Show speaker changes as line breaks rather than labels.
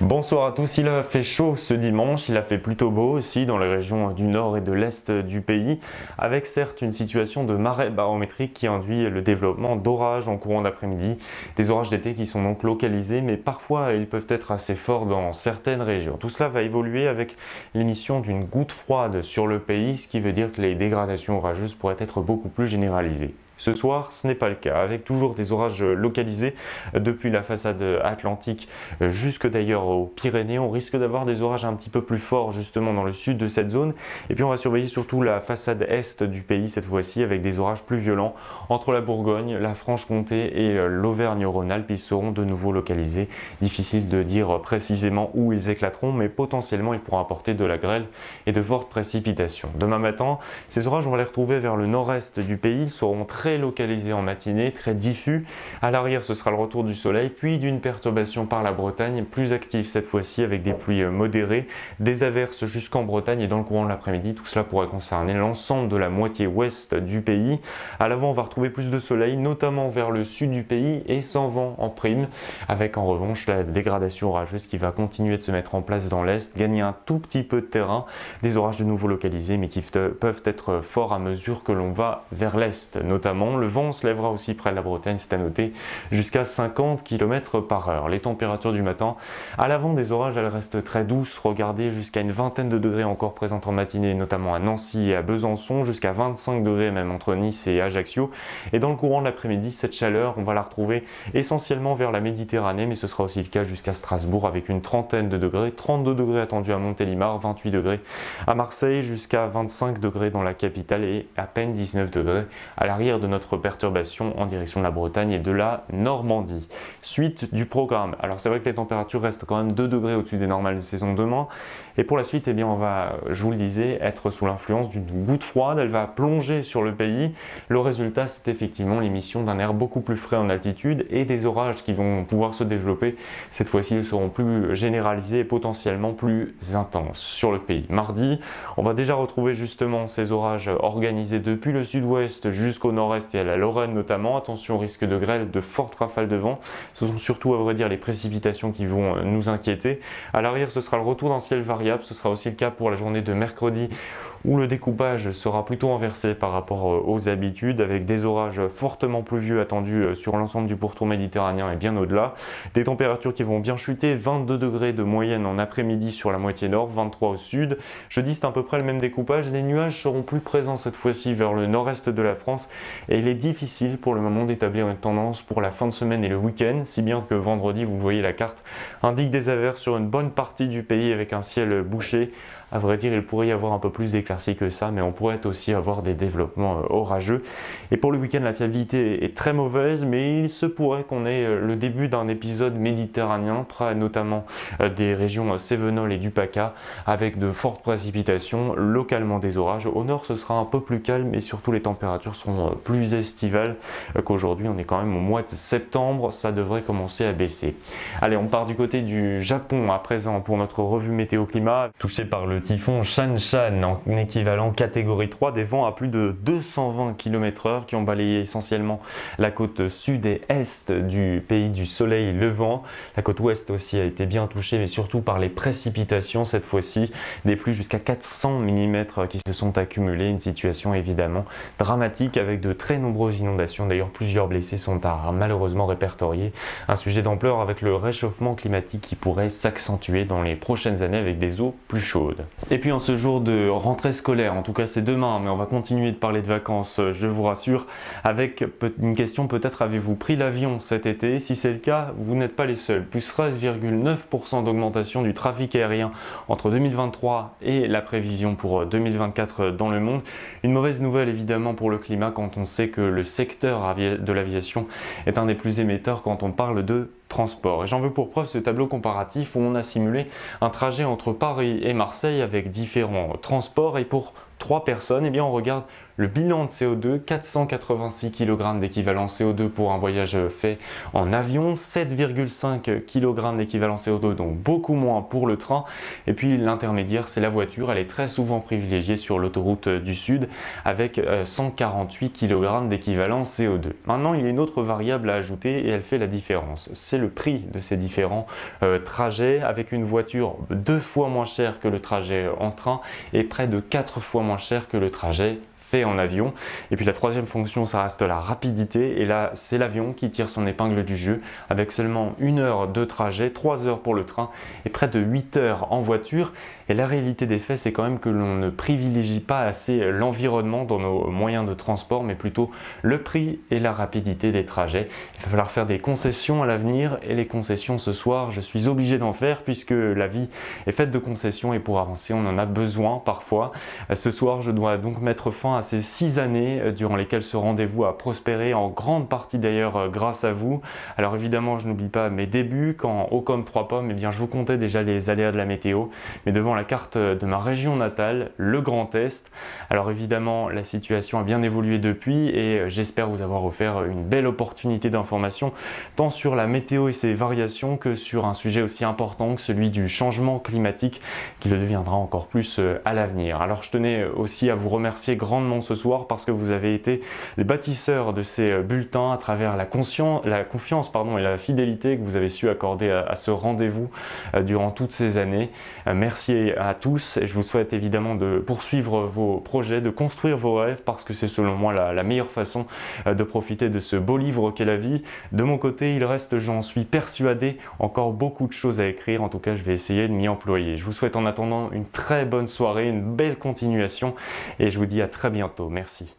Bonsoir à tous, il a fait chaud ce dimanche, il a fait plutôt beau aussi dans les régions du nord et de l'est du pays, avec certes une situation de marée barométrique qui induit le développement d'orages en courant d'après-midi, des orages d'été qui sont donc localisés, mais parfois ils peuvent être assez forts dans certaines régions. Tout cela va évoluer avec l'émission d'une goutte froide sur le pays, ce qui veut dire que les dégradations orageuses pourraient être beaucoup plus généralisées. Ce soir, ce n'est pas le cas, avec toujours des orages localisés depuis la façade atlantique jusque d'ailleurs aux Pyrénées. On risque d'avoir des orages un petit peu plus forts justement dans le sud de cette zone. Et puis on va surveiller surtout la façade est du pays cette fois-ci avec des orages plus violents entre la Bourgogne, la Franche-Comté et l'Auvergne-Rhône-Alpes. Ils seront de nouveau localisés. Difficile de dire précisément où ils éclateront, mais potentiellement ils pourront apporter de la grêle et de fortes précipitations. Demain matin, ces orages, on va les retrouver vers le nord-est du pays. Ils seront très localisés en matinée, très diffus. À l'arrière, ce sera le retour du soleil, puis d'une perturbation par la Bretagne, plus active cette fois-ci avec des pluies modérées, des averses jusqu'en Bretagne et dans le courant de l'après-midi. Tout cela pourrait concerner l'ensemble de la moitié ouest du pays. À l'avant, on va retrouver plus de soleil, notamment vers le sud du pays et sans vent en prime, avec en revanche la dégradation orageuse qui va continuer de se mettre en place dans l'est, gagner un tout petit peu de terrain, des orages de nouveau localisés mais qui peuvent être forts à mesure que l'on va vers l'est notamment. Le vent se lèvera aussi près de la Bretagne, c'est à noter, jusqu'à 50 km/h. Les températures du matin, à l'avant des orages, elles restent très douces. Regardez, jusqu'à une vingtaine de degrés encore présentes en matinée, notamment à Nancy et à Besançon, jusqu'à 25 degrés même entre Nice et Ajaccio. Et dans le courant de l'après-midi, cette chaleur, on va la retrouver essentiellement vers la Méditerranée, mais ce sera aussi le cas jusqu'à Strasbourg avec une trentaine de degrés, 32 degrés attendus à Montélimar, 28 degrés à Marseille, jusqu'à 25 degrés dans la capitale et à peine 19 degrés à l'arrière de notre perturbation en direction de la Bretagne et de la Normandie. Suite du programme. Alors c'est vrai que les températures restent quand même 2 degrés au-dessus des normales de saison demain. Et pour la suite, eh bien, on va, je vous le disais, être sous l'influence d'une goutte froide. Elle va plonger sur le pays. Le résultat, c'est effectivement l'émission d'un air beaucoup plus frais en altitude et des orages qui vont pouvoir se développer. Cette fois-ci, ils seront plus généralisés et potentiellement plus intenses sur le pays. Mardi, on va déjà retrouver justement ces orages organisés depuis le sud-ouest jusqu'au nord-est et à la Lorraine notamment. Attention au risque de grêle, de fortes rafales de vent. Ce sont surtout, à vrai dire, les précipitations qui vont nous inquiéter. À l'arrière, ce sera le retour d'un ciel variable. Ce sera aussi le cas pour la journée de mercredi où le découpage sera plutôt inversé par rapport aux habitudes, avec des orages fortement pluvieux attendus sur l'ensemble du pourtour méditerranéen et bien au-delà. Des températures qui vont bien chuter, 22 degrés de moyenne en après-midi sur la moitié nord, 23 au sud. Jeudi, c'est à peu près le même découpage. Les nuages seront plus présents cette fois-ci vers le nord-est de la France et il est difficile pour le moment d'établir une tendance pour la fin de semaine et le week-end, si bien que vendredi, vous voyez la carte, indique des averses sur une bonne partie du pays avec un ciel bouché. À vrai dire, il pourrait y avoir un peu plus d'éclaircies que ça, mais on pourrait aussi avoir des développements orageux. Et pour le week-end, la fiabilité est très mauvaise, mais il se pourrait qu'on ait le début d'un épisode méditerranéen, près notamment des régions Cévenol et du PACA, avec de fortes précipitations, localement des orages. Au nord, ce sera un peu plus calme et surtout les températures seront plus estivales qu'aujourd'hui. On est quand même au mois de septembre, ça devrait commencer à baisser. Allez, on part du côté du Japon à présent pour notre revue météo-climat, touché par le typhon Shan-Shan en équivalent catégorie 3, des vents à plus de 220 km/h qui ont balayé essentiellement la côte sud et est du pays du soleil levant. La côte ouest aussi a été bien touchée, mais surtout par les précipitations cette fois-ci, des pluies jusqu'à 400 mm qui se sont accumulées, une situation évidemment dramatique avec de très nombreuses inondations. D'ailleurs, plusieurs blessés sont à malheureusement répertoriés. Un sujet d'ampleur avec le réchauffement climatique qui pourrait s'accentuer dans les prochaines années avec des eaux plus chaudes. Et puis en ce jour de rentrée scolaire, en tout cas c'est demain, mais on va continuer de parler de vacances, je vous rassure, avec une question: peut-être avez-vous pris l'avion cet été? Si c'est le cas, vous n'êtes pas les seuls. Plus 13,9% d'augmentation du trafic aérien entre 2023 et la prévision pour 2024 dans le monde. Une mauvaise nouvelle évidemment pour le climat quand on sait que le secteur de l'aviation est un des plus émetteurs quand on parle de transport. Et j'en veux pour preuve ce tableau comparatif où on a simulé un trajet entre Paris et Marseille avec différents transports, et pour 3 personnes, eh bien on regarde Le bilan de CO2, 486 kg d'équivalent CO2 pour un voyage fait en avion, 7,5 kg d'équivalent CO2, donc beaucoup moins pour le train. Et puis l'intermédiaire, c'est la voiture. Elle est très souvent privilégiée sur l'autoroute du Sud avec 148 kg d'équivalent CO2. Maintenant, il y a une autre variable à ajouter et elle fait la différence. C'est le prix de ces différents trajets, avec une voiture 2 fois moins chère que le trajet en train et près de 4 fois moins cher que le trajet fait en avion. Et puis la troisième fonction, ça reste la rapidité, et là c'est l'avion qui tire son épingle du jeu avec seulement 1 heure de trajet, 3 heures pour le train et près de 8 heures en voiture. Et la réalité des faits, c'est quand même que l'on ne privilégie pas assez l'environnement dans nos moyens de transport, mais plutôt le prix et la rapidité des trajets. Il va falloir faire des concessions à l'avenir, et les concessions ce soir, je suis obligé d'en faire puisque la vie est faite de concessions et pour avancer, on en a besoin parfois. Ce soir, je dois donc mettre fin à ces 6 années durant lesquelles ce rendez-vous a prospéré, en grande partie d'ailleurs grâce à vous. Alors évidemment, je n'oublie pas mes débuts, quand haut comme 3 pommes, eh bien, je vous comptais déjà les aléas de la météo, mais devant la carte de ma région natale, le Grand Est. Alors évidemment, la situation a bien évolué depuis et j'espère vous avoir offert une belle opportunité d'information, tant sur la météo et ses variations que sur un sujet aussi important que celui du changement climatique, qui le deviendra encore plus à l'avenir. Alors je tenais aussi à vous remercier grandement ce soir parce que vous avez été les bâtisseurs de ces bulletins à travers la confiance et la fidélité que vous avez su accorder à ce rendez-vous durant toutes ces années. Merci à tous et je vous souhaite évidemment de poursuivre vos projets, de construire vos rêves, parce que c'est selon moi la meilleure façon de profiter de ce beau livre qu'est la vie. De mon côté, il reste, j'en suis persuadé, encore beaucoup de choses à écrire. En tout cas, je vais essayer de m'y employer. Je vous souhaite en attendant une très bonne soirée, une belle continuation et je vous dis à très bientôt. Merci.